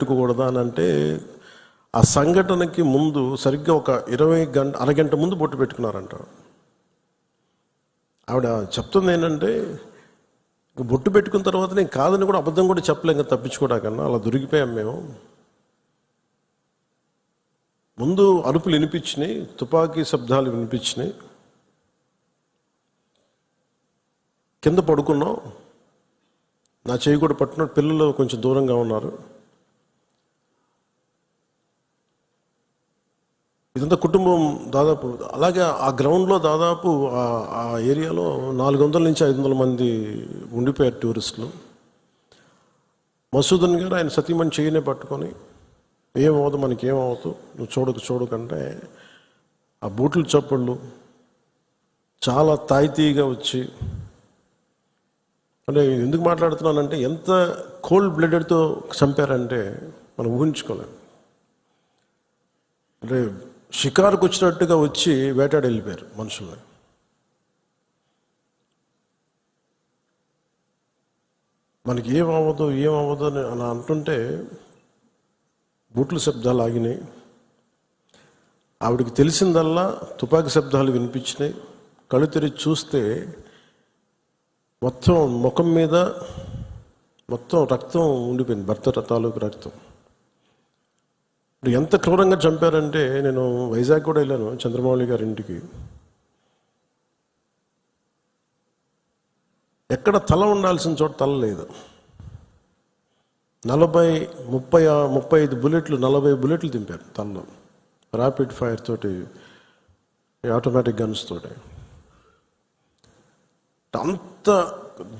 పెట్టుకోకూడదా అని అంటే, ఆ సంఘటనకి ముందు సరిగ్గా ఒక అరగంట ముందు బొట్టు పెట్టుకున్నారంట. ఆవిడ చెప్తుంది ఏంటంటే, బొట్టు పెట్టుకున్న తర్వాత నేను కాదని కూడా అబద్ధం కూడా చెప్పలేం కదా, తప్పించుకోవడాకన్నా అలా దొరికిపోయాం మేము. ముందు అరుపులు వినిపించినాయి, తుపాకీ శబ్దాలు వినిపించినాయి, కింద పడుకున్నాం, నా చేయి కూడా పట్టుకున్నాడు, పిల్లలు కొంచెం దూరంగా ఉన్నారు. ఇదంతా కుటుంబం దాదాపు అలాగే ఆ గ్రౌండ్లో దాదాపు ఆ ఏరియాలో 400 నుంచి 500 మంది ఉండిపోయారు టూరిస్టులు. మసూదన్ గారు ఆయన సతీమణి చేయనే పట్టుకొని, ఏమవుదు మనకేమవుతు, నువ్వు చూడకంటే ఆ బూట్ల చప్పుళ్ళు చాలా తాయితీగా వచ్చి, అంటే ఎందుకు మాట్లాడుతున్నానంటే ఎంత కోల్డ్ బ్లడెడ్తో చంపారంటే మనం ఊహించుకోలేం. అంటే షికారుకు వచ్చినట్టుగా వచ్చి వేటాడి వెళ్ళిపోయారు మనుషుల్ని. మనకి ఏమవ్వదు అని అలా అంటుంటే బూట్ల శబ్దాలు ఆగినాయి. ఆవిడకి తెలిసిందల్లా తుపాకీ శబ్దాలు వినిపించినాయి. కళ్ళు తెరిచి చూస్తే మొత్తం ముఖం మీద మొత్తం రక్తం ఉండిపోయింది, భర్త తాలూకు రక్తం. ఎంత క్రూరంగా చంపారంటే, నేను వైజాగ్ కూడా వెళ్ళాను చంద్రమౌళి గారి ఇంటికి. ఎక్కడ తల ఉండాల్సిన చోట తల లేదు. 35 బుల్లెట్లు 40 బుల్లెట్లు దింపారు తలలో, ర్యాపిడ్ ఫైర్ తోటి, ఆటోమేటిక్ గన్స్ తోటి. అంత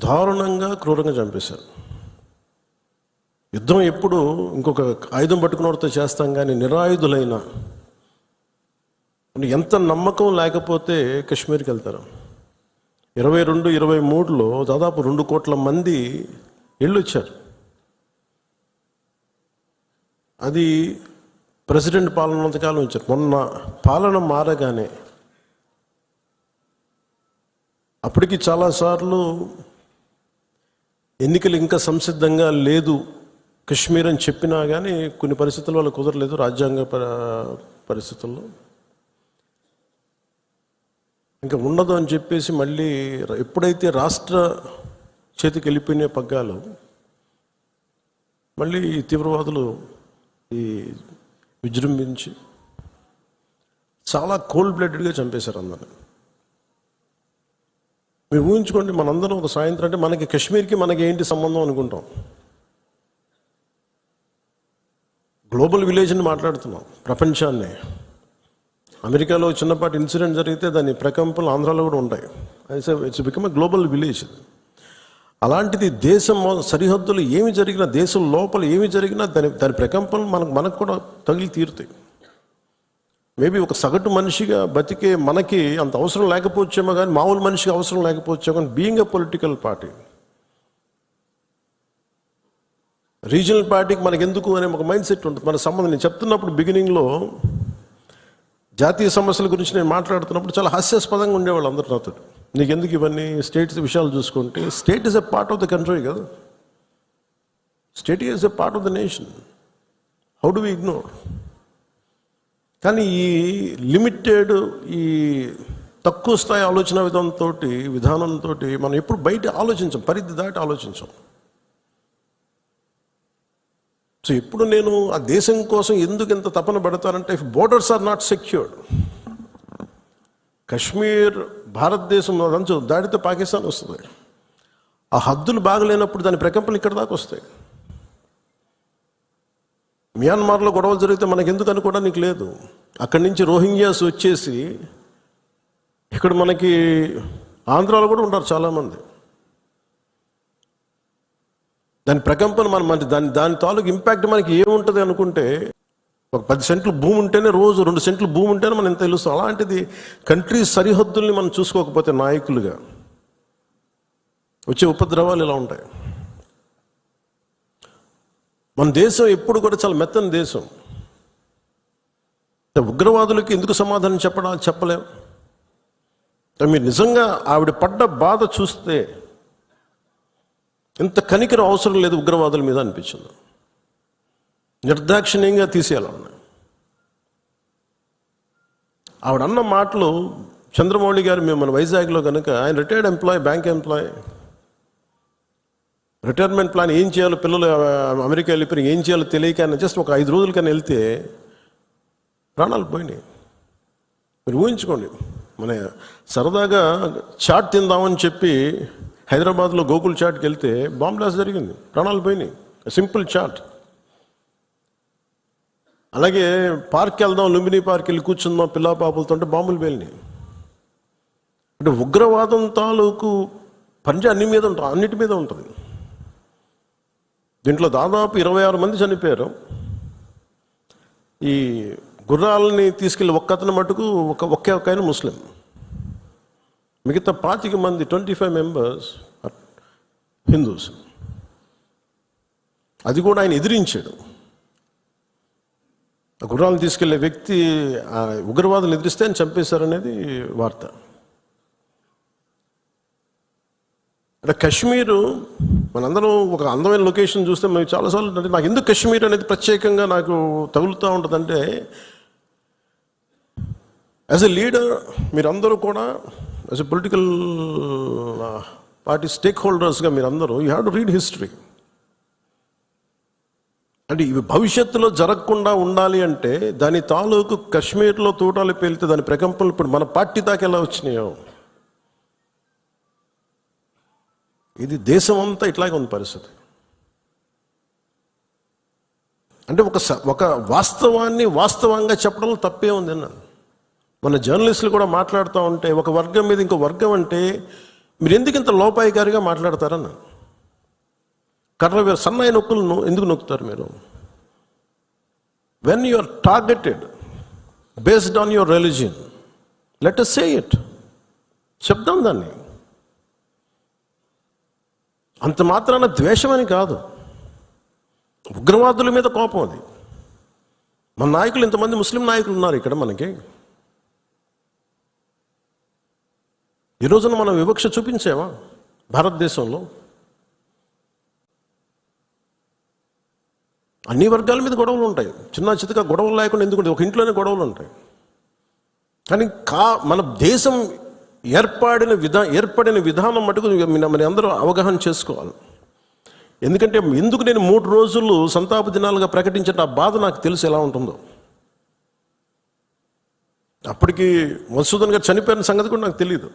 దారుణంగా క్రూరంగా చంపేశారు. యుద్ధం ఎప్పుడు ఇంకొక ఆయుధం పట్టుకున్నవాడితో చేస్తాం, కానీ నిరాయుధులైన ఎంత నమ్మకం లేకపోతే కాశ్మీర్కి వెళ్తారు. 22-23లో దాదాపు 2 కోట్ల మంది వెళ్ళొచ్చారు. అది ప్రెసిడెంట్ పాలన ఉన్నంతకాలం వచ్చారు. మొన్న పాలన మారగానే అప్పటికి చాలాసార్లు ఎన్నికలు ఇంకా సంసిద్ధంగా లేదు కశ్మీర్ అని చెప్పినా కానీ కొన్ని పరిస్థితుల వల్ల కుదరలేదు, రాజ్యాంగ పరిస్థితుల్లో. ఇంకా ఉండదు అని చెప్పేసి మళ్ళీ ఎప్పుడైతే రాష్ట్ర చేతికి వెళ్ళిపోయిన పగ్గాలు, మళ్ళీ ఈ తీవ్రవాదులు విజృంభించి చాలా కోల్డ్ బ్లడెడ్గా చంపేశారు అందరిని. మీరు ఊహించుకోండి, మనందరం ఒక సాయంత్రం అంటే మనకి కాశ్మీర్కి మనకి ఏంటి సంబంధం అనుకుంటాం. గ్లోబల్ విలేజ్ని మాట్లాడుతున్నాం, ప్రపంచాన్ని. అమెరికాలో చిన్నపాటి ఇన్సిడెంట్ జరిగితే దాని ప్రకంపనలు ఆంధ్రాలో కూడా ఉంటాయి. It's become a global village. అలాంటిది దేశం సరిహద్దులు ఏమి జరిగినా, దేశం లోపల ఏమి జరిగినా దాని ప్రకంపనలు మనకు కూడా తగిలి తీరుతాయి. మేబీ ఒక సగటు మనిషిగా బతికే మనకి అంత అవసరం లేకపోవచ్చేమో, కానీ మామూలు మనిషికి అవసరం లేకపోవచ్చేమో, కానీ being a political party, regional పార్టీకి మనకు ఎందుకు అనే ఒక మైండ్ సెట్ ఉంటుంది. మన సంబంధం నేను చెప్తున్నప్పుడు బిగినింగ్లో జాతీయ సమస్యల గురించి నేను మాట్లాడుతున్నప్పుడు చాలా హాస్యాస్పదంగా ఉండేవాళ్ళు అందరూ నాతో. నీకు ఎందుకు ఇవన్నీ స్టేట్స్ విషయాలు చూసుకుంటే, state is a part of the country కదా, state is a part of the nation, how do we ignore? కానీ ఈ లిమిటెడ్, ఈ తక్కువ స్థాయి ఆలోచన విధానంతో మనం ఎప్పుడు బయట ఆలోచించాం, పరిధి దాటి ఆలోచించాం. సో ఇప్పుడు నేను ఆ దేశం కోసం ఎందుకు ఎంత తపన పడతానంటే, if borders are not secured, Kashmir భారతదేశం రంచు దాడితే పాకిస్తాన్ వస్తుంది. ఆ హద్దులు బాగలేనప్పుడు దాని ప్రకంపనలు ఇక్కడ దాకా వస్తాయి. మియాన్మార్లో గొడవలు జరిగితే మనకెందుకు అనుకోవడానికి లేదు. అక్కడి నుంచి రోహింగ్యాస్ వచ్చేసి ఇక్కడ మనకి ఆంధ్రాలో కూడా ఉంటారు చాలామంది. దాని ప్రకంపన దాని తాలూకు ఇంపాక్ట్ మనకి ఏముంటుంది అనుకుంటే, ఒక 10 సెంట్లు భూమి ఉంటేనే, రోజు 2 సెంట్లు భూమి ఉంటేనే మనం ఎంత తెలుస్తాం. అలాంటిది కంట్రీ సరిహద్దుల్ని మనం చూసుకోకపోతే నాయకులుగా వచ్చే ఉపద్రవాలు ఇలా ఉంటాయి. మన దేశం ఎప్పుడు కూడా చాలా మెత్తని దేశం. ఉగ్రవాదులకి ఎందుకు సమాధానం చెప్పలేం. మీరు నిజంగా ఆవిడ పడ్డ బాధ చూస్తే ఇంత కనికరం అవసరం లేదు ఉగ్రవాదుల మీద అనిపించింది. నిర్దాక్షిణ్యంగా తీసేయాలన్న. ఆవిడన్న మాటలు చంద్రమౌళి గారు మేము మన వైజాగ్లో కనుక, ఆయన retired employee, bank employee, retirement plan ఏం చేయాలో, పిల్లలు అమెరికా వెళ్ళిపోయి ఏం చేయాలో తెలియక ఆయన జస్ట్ ఒక 5 రోజుల కన్నా వెళ్తే ప్రాణాలు పోయినాయి. మీరు ఊహించుకోండి, మన సరదాగా చాట్ తిందామని చెప్పి హైదరాబాద్లో గోకుల్ చాట్కి వెళ్తే బాంబ్ బ్లాస్ట్ జరిగింది, ప్రాణాలు పోయినాయి. Simple chat. అలాగే పార్క్కి వెళ్దాం, లుంబిని పార్క్ వెళ్ళి కూర్చుందాం పిల్లా పాపలతో అంటే బాంబులు పేలినాయి. అంటే ఉగ్రవాదం తాలూకు పంజా అన్నిటి మీద ఉంటుంది. దీంట్లో దాదాపు 26 మంది చనిపోయారు. ఈ గుర్రాలని తీసుకెళ్ళి ఒక్కతను మటుకు ఒకే ఆయన ముస్లిం, మిగతా 25 మంది 25 మెంబర్స్ హిందూస్. అది కూడా ఆయన ఎదిరించాడు. ఆ గుర్రాలను తీసుకెళ్లే వ్యక్తి ఉగ్రవాదులు ఎదిరిస్తే ఆయన చంపేశారనేది వార్త. అంటే కాశ్మీరు మనందరం ఒక అందమైన లొకేషన్ చూస్తే మేము చాలాసార్లు, అంటే నాకు ఎందుకు కాశ్మీర్ అనేది ప్రత్యేకంగా నాకు తగులుతూ ఉంటుందంటే, యాజ్ ఎ లీడర్ మీరందరూ కూడా, యాజ్ ఎ పొలిటికల్ పార్టీ స్టేక్ హోల్డర్స్గా మీరందరూ you have to read history. అంటే ఇవి భవిష్యత్తులో జరగకుండా ఉండాలి అంటే దాని తాలూకు కాశ్మీర్లో తూటాలు పేలితే దాని ప్రకంపనలు ఇప్పుడు మన పార్టీ దాకా ఎలా వచ్చినాయో, ఇది దేశం అంతా ఇట్లాగే ఉంది పరిస్థితి. అంటే ఒక వాస్తవాన్ని వాస్తవంగా చెప్పడంలో తప్పే ఉంది అన్న. మన జర్నలిస్టులు కూడా మాట్లాడుతూ ఉంటే ఒక వర్గం మీద ఇంకో వర్గం అంటే మీరు ఎందుకు ఇంత లోపాయికారిగా మాట్లాడతారన్న. కర్ర సన్నాయి నొక్కులను ఎందుకు నొక్కుతారు మీరు? When you are targeted based on your religion, let us say it, చెప్దాం దాన్ని. అంత మాత్రాన ద్వేషమని కాదు, ఉగ్రవాదుల మీద కోపం అది. మన నాయకులు, ఇంతమంది ముస్లిం నాయకులు ఉన్నారు ఇక్కడ మనకి. ఈ రోజున మనం వివక్ష చూపించామా భారతదేశంలో? అన్ని వర్గాల మీద గొడవలు ఉంటాయి, చిన్న చితక గొడవలు లేకుండా ఎందుకుంటే ఒక ఇంట్లోనే గొడవలు ఉంటాయి. కానీ మన దేశం ఏర్పడిన విధానం మటుకు మన అందరూ అవగాహన చేసుకోవాలి. ఎందుకంటే ఎందుకు నేను 3 రోజులు సంతాప దినాలుగా ప్రకటించిన ఆ బాధ నాకు తెలుసు ఎలా ఉంటుందో. అప్పటికి మధుసూదన్ గారు చనిపోయిన సంగతి కూడా నాకు తెలియదు.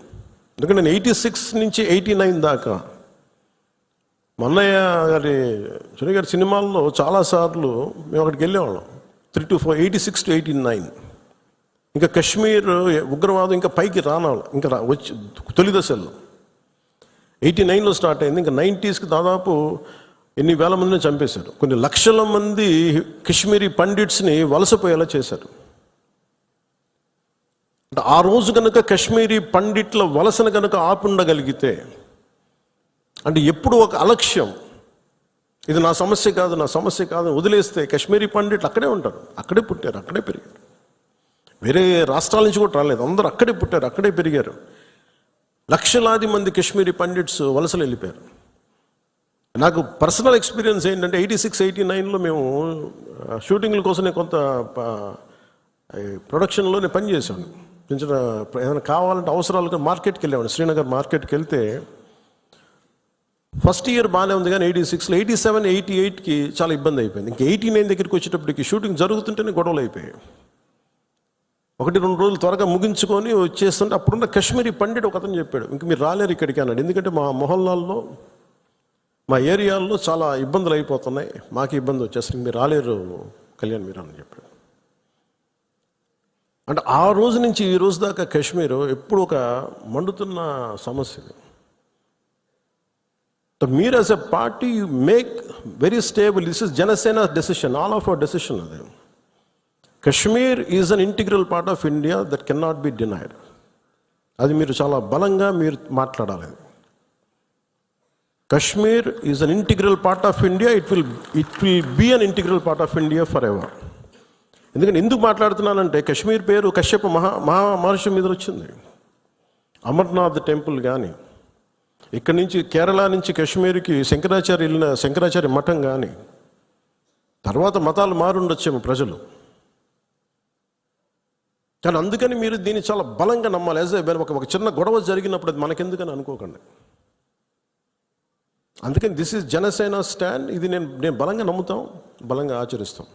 ఎందుకంటే నేను 86 నుంచి 89 దాకా మన్నయ్య గారి చుని గారి సినిమాల్లో చాలాసార్లు మేము అక్కడికి వెళ్ళేవాళ్ళం. 3 to 4, 86 to 89. ఇంకా కాశ్మీర్ ఉగ్రవాదం ఇంకా పైకి ఇంకా వచ్చి తొలి దశల్లో 89లో స్టార్ట్ అయింది. ఇంకా 90sకి దాదాపు ఎన్ని వేల మందిని చంపేశారు. కొన్ని లక్షల మంది కాశ్మీరీ పండిట్స్ని వలసపోయేలా చేశారు. అంటే ఆ రోజు కనుక కాశ్మీరీ పండిట్ల వలసను కనుక ఆపుండగలిగితే, అంటే ఎప్పుడు ఒక అలక్ష్యం, ఇది నా సమస్య కాదు వదిలేస్తే కాశ్మీరీ పండిట్లు అక్కడే ఉంటారు, అక్కడే పుట్టారు, అక్కడే పెరిగారు. వేరే రాష్ట్రాల నుంచి కూడా రాలేదు, అందరూ అక్కడే పుట్టారు, అక్కడే పెరిగారు. లక్షలాది మంది కాశ్మీరీ పండిట్స్ వలసలు వెళ్ళిపోయారు. నాకు పర్సనల్ ఎక్స్పీరియన్స్ ఏంటంటే 86, 89లో మేము షూటింగ్ల కోసం నేను కొంత ప్రొడక్షన్లోనే పనిచేసాను. కొంచెం ఏదైనా కావాలంటే అవసరాలుగా మార్కెట్కి వెళ్ళాను. శ్రీనగర్ మార్కెట్కి వెళ్తే ఫస్ట్ ఇయర్ బాగానే ఉంది, కానీ 86లో 87, 88కి చాలా ఇబ్బంది అయిపోయింది. ఇంకా 89 దగ్గరికి వచ్చేటప్పటికి షూటింగ్ జరుగుతుంటేనే గొడవలు అయిపోయాయి. 1-2 రోజులు త్వరగా ముగించుకొని వచ్చేస్తుంటే అప్పుడున్న కాశ్మీరీ పండిట్ ఒక అతను చెప్పాడు, ఇంక మీరు రాలేరు ఇక్కడికి అన్నాడు. ఎందుకంటే మా మొహల్లాల్లో, మా ఏరియాల్లో చాలా ఇబ్బందులు అయిపోతున్నాయి, మాకు ఇబ్బంది వచ్చేసరికి మీరు రాలేరు కళ్యాణ్ మీరు అని చెప్పాడు. అంటే ఆ రోజు నుంచి ఈ రోజు దాకా కాశ్మీర్ ఎప్పుడు ఒక మండుతున్న సమస్య. మీరు as a party you make very stable. This is Janasena decision, all of our decision. అది Kashmir is an integral part of India that can not be denied. అది మీరు చాలా బలంగా మీరు మాట్లాడాలి. Kashmir is an integral part of India, it will be an integral part of India forever. ఎందుకంటే ఎందుకు మాట్లాడుతున్నానంటే కాశ్మీర్ పేరు కశ్యప మహర్షి మీద వచ్చింది. అమర్నాథ్ టెంపుల్ కానీ, ఇక్కడి నుంచి కేరళ నుంచి కాశ్మీర్కి శంకరాచార్య మఠం కానీ, తర్వాత మతాలు మారుండొచ్చేమో ప్రజలు, కానీ అందుకని మీరు దీన్ని చాలా బలంగా నమ్మాలి. ఒక చిన్న గొడవ జరిగినప్పుడు అది మనకెందుకని అనుకోకండి. అందుకని దిస్ ఈజ్ జనసేన స్టాండ్. ఇది నేను బలంగా నమ్ముతాం, బలంగా ఆచరిస్తాం.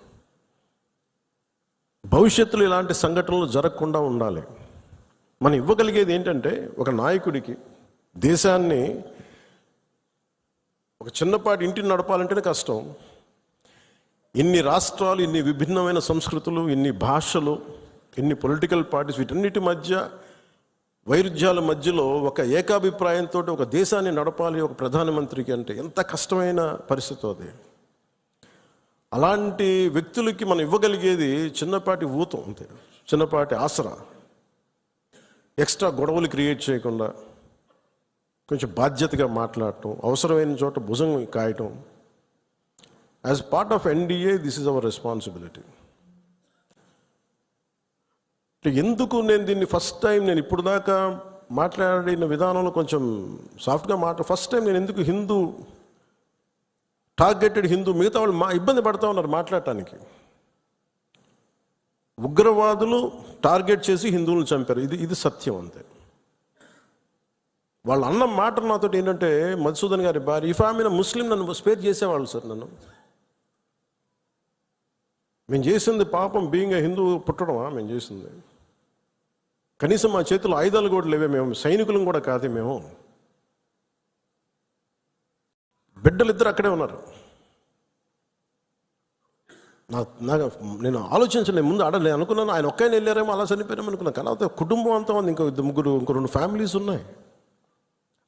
భవిష్యత్తులో ఇలాంటి సంఘటనలు జరగకుండా ఉండాలి. మనం ఇవ్వగలిగేది ఏంటంటే, ఒక నాయకుడికి దేశాన్ని, ఒక చిన్నపాటి ఇంటిని నడపాలంటేనే కష్టం. ఇన్ని రాష్ట్రాలు, ఇన్ని విభిన్నమైన సంస్కృతులు, ఇన్ని భాషలు, ఇన్ని పొలిటికల్ పార్టీస్, వీటన్నిటి మధ్య వైరుధ్యాల మధ్యలో ఒక ఏకాభిప్రాయంతో ఒక దేశాన్ని నడపాలి ఒక ప్రధానమంత్రికి అంటే ఎంత కష్టమైన పరిస్థితి అది. అలాంటి వ్యక్తులకి మనం ఇవ్వగలిగేది చిన్నపాటి ఊతం అంతే, చిన్నపాటి ఆసరా. ఎక్స్ట్రా గొడవలు క్రియేట్ చేయకుండా కొంచెం బాధ్యతగా మాట్లాడటం, అవసరమైన చోట భుజం కాయటం. As part of NDA this is our responsibility. ఎందుకు నేను దీన్ని ఫస్ట్ టైం, నేను ఇప్పుడు దాకా మాట్లాడిన విధానంలో కొంచెం సాఫ్ట్గా ఫస్ట్ టైం నేను ఎందుకు హిందూ, టార్గెటెడ్ హిందూ, మిగతా వాళ్ళు ఇబ్బంది పడతా ఉన్నారు మాట్లాడటానికి. ఉగ్రవాదులు టార్గెట్ చేసి హిందువులను చంపారు, ఇది సత్యం అంతే. వాళ్ళు అన్న మాట నాతో ఏంటంటే, మధుసూదన్ గారి భార్య, ఇఫ్ ఆమె ముస్లిం నన్ను స్పేర్ చేసేవాళ్ళు సార్. మేము చేసింది పాపం, బీయింగ్ హిందూ పుట్టడమా మేము చేసింది? కనీసం మా చేతుల్లో ఆయుధాలు కూడా లేవే, మేము సైనికులం కూడా కాదే. మేము బిడ్డలు ఇద్దరు అక్కడే ఉన్నారు. నేను ఆలోచించలేదు ముందు, నేను అనుకున్నాను ఆయన ఒక్కైనా వెళ్ళారేమో, అలా చనిపోయారేమో అనుకున్నాను. కానీ కుటుంబం అంతా ఉంది, ఇంకో ముగ్గురు, ఇంకో 2 ఫ్యామిలీస్ ఉన్నాయి.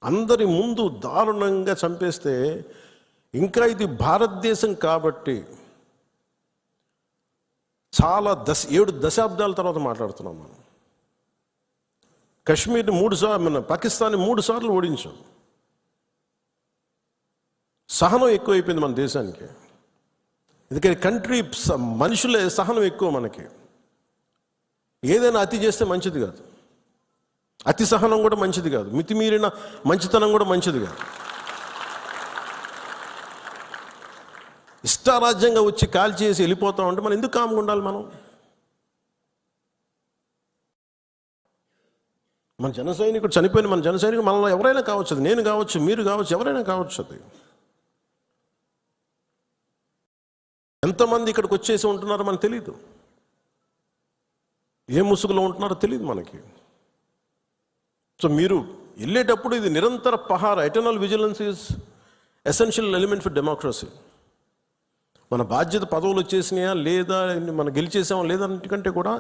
అందరి ముందు దారుణంగా చంపేస్తే, ఇంకా ఇది భారతదేశం కాబట్టి చాలా 7 దశాబ్దాల తర్వాత మాట్లాడుతున్నాం మనం. కశ్మీర్ని 3 సార్లు, మన పాకిస్తాన్ని 3 సార్లు ఓడించాం. సహనం ఎక్కువైపోయింది మన దేశానికి. ఎందుకంటే కంట్రీ, మనుషులే సహనం ఎక్కువ మనకి. ఏదైనా అతి చేస్తే మంచిది కాదు, అతి సహనం కూడా మంచిది కాదు, మితిమీరిన మంచితనం కూడా మంచిది కాదు. ఇష్టారాజ్యంగా వచ్చి కాల్ చేసి వెళ్ళిపోతాం అంటే మనం ఎందుకు కామ్గా ఉండాలి? మన జన సైనికుడు చనిపోయిన మన జన సైనికుడు మనలో ఎవరైనా కావచ్చు, అది నేను కావచ్చు, మీరు కావచ్చు, ఎవరైనా కావచ్చు. అది ఎంతమంది ఇక్కడికి వచ్చేసి ఉంటున్నారో మనకు తెలియదు, ఏ ముసుగులో ఉంటున్నారో తెలియదు మనకి. సో మీరు వెళ్ళేటప్పుడు ఇది నిరంతర పహార, eternal vigilance is essential element for democracy. మన బాధ్యత పదవులు వచ్చేసినాయా లేదా, మనం గెలిచేసామా లేదా అన్నిటికంటే కూడా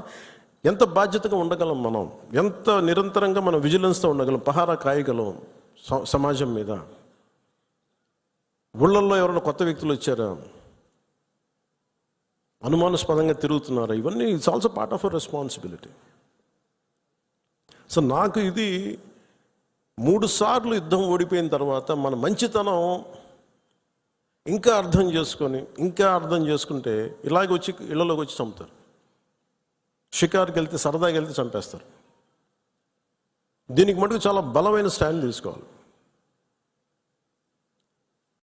ఎంత బాధ్యతగా ఉండగలం మనం, ఎంత నిరంతరంగా మనం విజిలెన్స్తో ఉండగలం, పహారా కాయగలం సమాజం మీద. ఊళ్ళల్లో ఎవరైనా కొత్త వ్యక్తులు వచ్చారా, అనుమానాస్పదంగా తిరుగుతున్నారా, ఇవన్నీ it's also part of our responsibility. So నాకు ఇది 3 సార్లు యుద్ధం ఓడిపోయిన తర్వాత మన మంచితనం ఇంకా అర్థం చేసుకుంటే ఇలాగ వచ్చి ఇళ్లలోకి వచ్చి చంపుతారు. షికార్కి వెళ్తే, సరదాకి వెళ్తే చంపేస్తారు. దీనికి మటుకు చాలా బలమైన స్టాండ్ తీసుకోవాలి.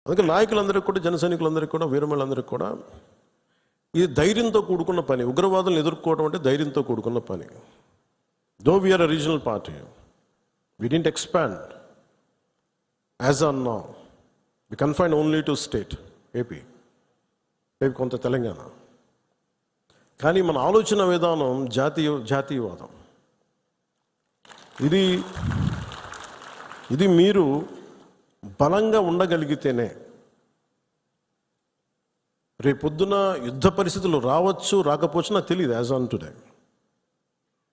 అందుకే నాయకులందరికీ కూడా, జన సైనికులందరికీ కూడా, వీరమలందరికీ కూడా ఇది ధైర్యంతో కూడుకున్న పని. ఉగ్రవాదులను ఎదుర్కోవడం అంటే ధైర్యంతో కూడుకున్న పని. Though we are a regional party, we didn't expand as on now, we confine only to state AP, కొంత తెలంగాణ. కానీ మన ఆలోచన విధానం జాతీయవాదం. ఇది మీరు బలంగా ఉండగలిగితేనే రేపొద్దున యుద్ధ పరిస్థితులు రావచ్చు, రాకపోవచ్చు, నాకు తెలియదు యాజ్ ఆన్ టుడే.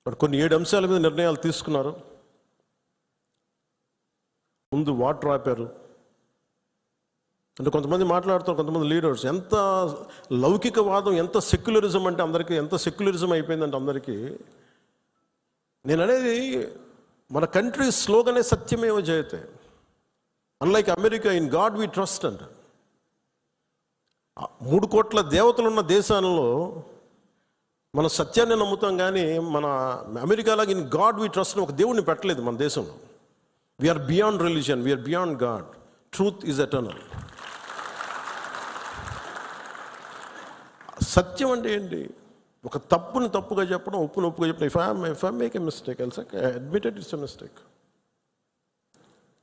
బట్ కొన్ని 7 అంశాల మీద నిర్ణయాలు తీసుకున్నారు. ముందు వాటర్ ఆపారు అంటే కొంతమంది మాట్లాడుతారు, కొంతమంది లీడర్స్, ఎంత లౌకికవాదం, ఎంత సెక్యులరిజం అంటే అందరికీ, ఎంత సెక్యులరిజం అయిపోయిందంటే అందరికీ. నేను అనేది, మన కంట్రీ స్లోగనే సత్యమేవ జయతే. Unlike America, in God we trust అంట. 3 కోట్ల దేవతలు ఉన్న దేశాలలో మన సత్యాన్ని నమ్ముతాం, కానీ మన అమెరికాలాగా ఇన్ గాడ్ వి ట్రస్ట్ ఒక దేవుడిని పెట్టలేదు మన దేశంలో. We are beyond religion, we are beyond God, truth is eternal. సత్యం అంటే ఏంటి? ఒక తప్పుని తప్పుగా చెప్పడం, ఒప్పుని ఒప్పుగా చెప్పడం. If I make a mistake else admitted it's a mistake.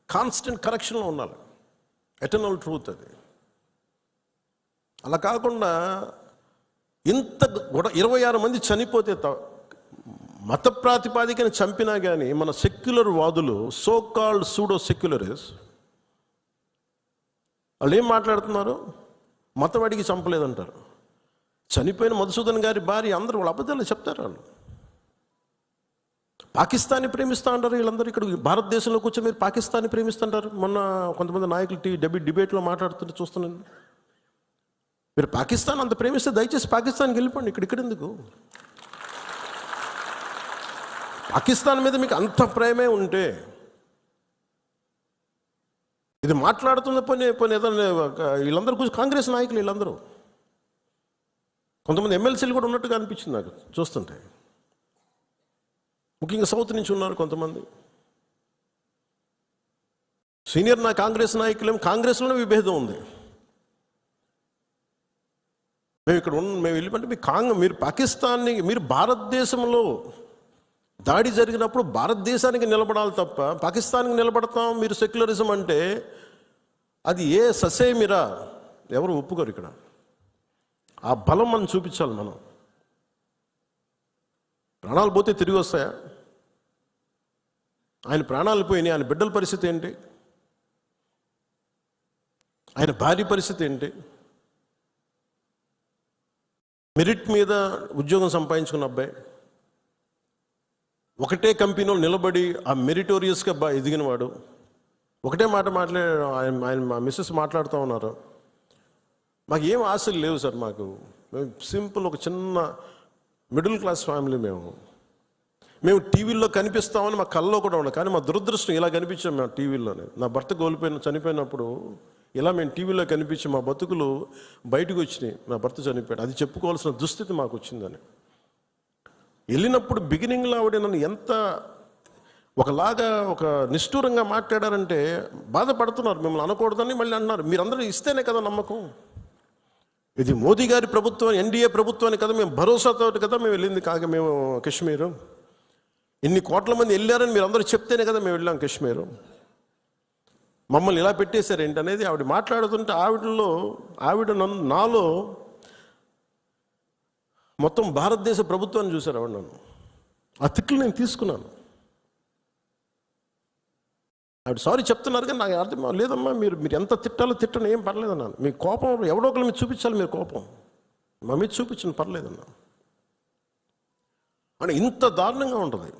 Constant కరెక్షన్లో ఉండాలి. ఎటర్నల్ ట్రూత్ అది. అలా కాకుండా ఇంత 26 మంది చనిపోతే మత ప్రాతిపాదికని చంపినా కానీ మన సెక్యులర్ వాదులు, సో కాల్డ్ సూడో సెక్యులరిస్ట్, వాళ్ళు ఏం మాట్లాడుతున్నారు? మతవాడికి చంపలేదంటారు. చనిపోయిన మధుసూదన్ గారి భార్య, అందరూ వాళ్ళ అబద్ధాలు చెప్తారు. వాళ్ళు పాకిస్తాన్ని ప్రేమిస్తా అంటారు. వీళ్ళందరూ ఇక్కడ భారతదేశంలో కూర్చొని మీరు పాకిస్తాన్ని ప్రేమిస్తుంటారు. మొన్న కొంతమంది నాయకులు డిబేట్లో మాట్లాడుతుంటే చూస్తున్నాను. మీరు పాకిస్తాన్ అంత ప్రేమిస్తే దయచేసి పాకిస్తాన్కి వెళ్ళిపోండి. ఇక్కడ ఎందుకు? పాకిస్తాన్ మీద మీకు అంత ప్రేమే ఉంటే ఇది మాట్లాడుతున్న పని ఏదైనా వీళ్ళందరూ కూర్చొని కాంగ్రెస్ నాయకులు వీళ్ళందరూ, కొంతమంది ఎమ్మెల్సీలు కూడా ఉన్నట్టుగా అనిపించింది నాకు చూస్తుంటే. ముఖ్యంగా సౌత్ నుంచి ఉన్నారు కొంతమంది సీనియర్ కాంగ్రెస్ నాయకులేం. కాంగ్రెస్లోనే విభేదం ఉంది. మేము వెళ్ళిపోతే మీరు పాకిస్తాన్ని, మీరు భారతదేశంలో దాడి జరిగినప్పుడు భారతదేశానికి నిలబడాలి తప్ప పాకిస్తాన్కి నిలబడతాం మీరు సెక్యులరిజం అంటే అది ఏ ససేమిరా ఎవరు ఒప్పుకోరు. ఇక్కడ ఆ బలం మనం చూపించాలి. మనం ప్రాణాలు పోతే తిరిగి వస్తాయా? ఆయన ప్రాణాలు పోయినాయి. ఆయన బిడ్డల పరిస్థితి ఏంటి? ఆయన భార్య పరిస్థితి ఏంటి? మెరిట్ మీద ఉద్యోగం సంపాదించుకున్న అబ్బాయి, ఒకటే కంపెనీలో నిలబడి ఆ మెరిటోరియస్గా ఎదిగినవాడు, ఒకటే మాట ఆయన మా మిస్సెస్ మాట్లాడుతూ ఉన్నారు. మాకు ఏం ఆశలు లేవు సార్. మేము సింపుల్ ఒక చిన్న మిడిల్ క్లాస్ ఫ్యామిలీ. మేము టీవీల్లో కనిపిస్తామని మా కళ్ళలో కూడా ఉండదు. కానీ మా దురదృష్టం ఇలా కనిపించాం మేము టీవీలోనే. నా భర్త చనిపోయినప్పుడు ఇలా మేము టీవీలో కనిపించి మా బతుకులు బయటకు వచ్చినాయి. నా భర్త చనిపోయాడు, అది చెప్పుకోవాల్సిన దుస్థితి మాకు వచ్చిందని. వెళ్ళినప్పుడు బిగినింగ్లో ఆవిడ నన్ను ఎంత ఒకలాగా ఒక నిష్ఠూరంగా మాట్లాడారంటే బాధపడుతున్నారు. మిమ్మల్ని అనకూడదని మళ్ళీ అన్నారు. మీరందరూ ఇస్తేనే కదా నమ్మకం. ఇది మోదీ గారి ప్రభుత్వం, ఎన్డీఏ ప్రభుత్వాన్ని కదా మేము భరోసాతో కదా మేము వెళ్ళింది. మేము కాశ్మీరు ఇన్ని కోట్ల మంది వెళ్ళారని మీరు అందరూ చెప్తేనే కదా మేము వెళ్ళాం కాశ్మీరు. మమ్మల్ని ఇలా పెట్టేశారు ఏంటనేది ఆవిడ మాట్లాడుతుంటే నాలో మొత్తం భారతదేశ ప్రభుత్వాన్ని చూశారు ఆవిడ. నన్ను ఆ తిట్లు నేను తీసుకున్నాను. ఆవిడ సారీ చెప్తున్నారు కానీ నాకు అర్థం లేదమ్మా, మీరు ఎంత తిట్టాలో తిట్టను, ఏం పర్లేదన్నాను. మీ కోపం ఎవడో ఒకరి మీద చూపించాలి. మీరు కోపం మా మీద చూపించండి, పర్లేదన్నా. అని ఇంత దారుణంగా ఉంటుంది.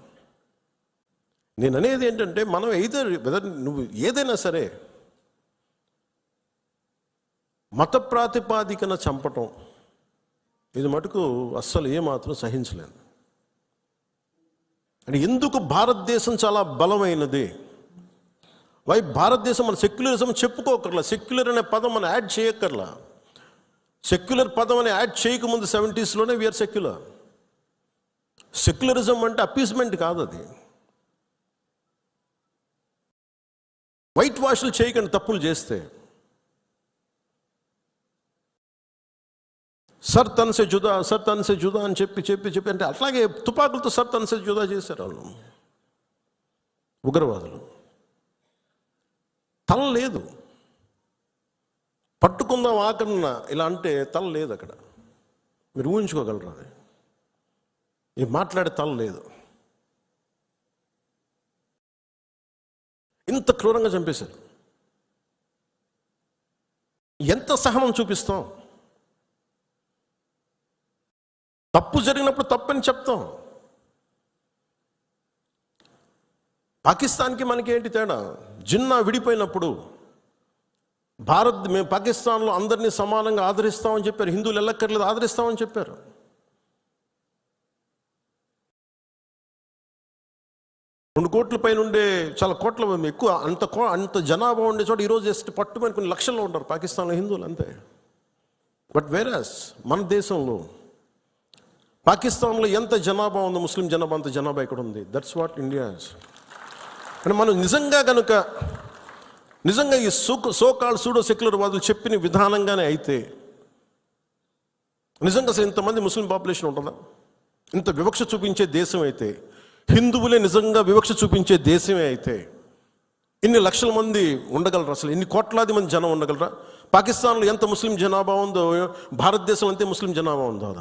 నేను అనేది ఏంటంటే మనం నువ్వు ఏదైనా సరే మత ప్రాతిపాదికన చంపటం ఇది మటుకు అస్సలు ఏమాత్రం సహించలేదు. అంటే ఎందుకు భారతదేశం చాలా బలమైనది? భారతదేశం మన సెక్యులరిజం చెప్పుకోకర్లా. సెక్యులర్ అనే పదం మనం యాడ్ చేయక్కర్లా. సెక్యులర్ పదం అని యాడ్ చేయకముందు 70s వీఆర్ సెక్యులర్. సెక్యులరిజం అంటే అపీస్మెంట్ కాదు. అది వైట్ వాష్లు చేయకండి తప్పులు చేస్తే. సర్ తన్సే జుదా అని చెప్పి అంటే అట్లాగే తుపాకులతో సర్ తన్సే జుదా చేశారు వాళ్ళు ఉగ్రవాదులు. తల లేదు. పట్టుకుందాం ఆకరణ ఇలా అంటే తల లేదు అక్కడ. మీరు ఊహించుకోగలరు అది. ఇది మాట్లాడే తల లేదు. ఇంత క్రూరంగా చంపేశారు. ఎంత సహనం చూపిస్తాం? తప్పు జరిగినప్పుడు తప్పని చెప్తాం. పాకిస్తాన్కి మనకి ఏంటి తేడా? జిన్నా విడిపోయినప్పుడు మేము పాకిస్తాన్లో అందరినీ సమానంగా ఆదరిస్తామని చెప్పారు. హిందువులు ఎల్లక్కర్లేదు, ఆదరిస్తామని చెప్పారు. రెండు కోట్ల పైన ఉండే చాలా కోట్ల ఎక్కువ అంత జనాభా ఉండే చోట ఈరోజు జస్ట్ పట్టుమని కొన్ని లక్షల్లో ఉంటారు పాకిస్తాన్లో హిందువులు అంతే. బట్ వేరస్ మన దేశంలో పాకిస్తాన్లో ఎంత జనాభా ఉందో ముస్లిం జనాభా అంత జనాభా ఇక్కడ ఉంది. That's what India is. అంటే మనం నిజంగా ఈ సోకాల్డ్ సూడో సెక్యులర్ వాదులు చెప్పిన విధానంగానే అయితే నిజంగా అసలు ఇంతమంది ముస్లిం పాపులేషన్ ఉంటుందా? ఇంత వివక్ష చూపించే దేశం అయితే, హిందువులే నిజంగా వివక్ష చూపించే దేశమే అయితే ఇన్ని లక్షల మంది ఉండగలరా? అసలు ఇన్ని కోట్లాది మంది జనం ఉండగలరా? పాకిస్తాన్లో ఎంత ముస్లిం జనాభా ఉందో భారతదేశంలో అంతే ముస్లిం జనాభా ఉందో.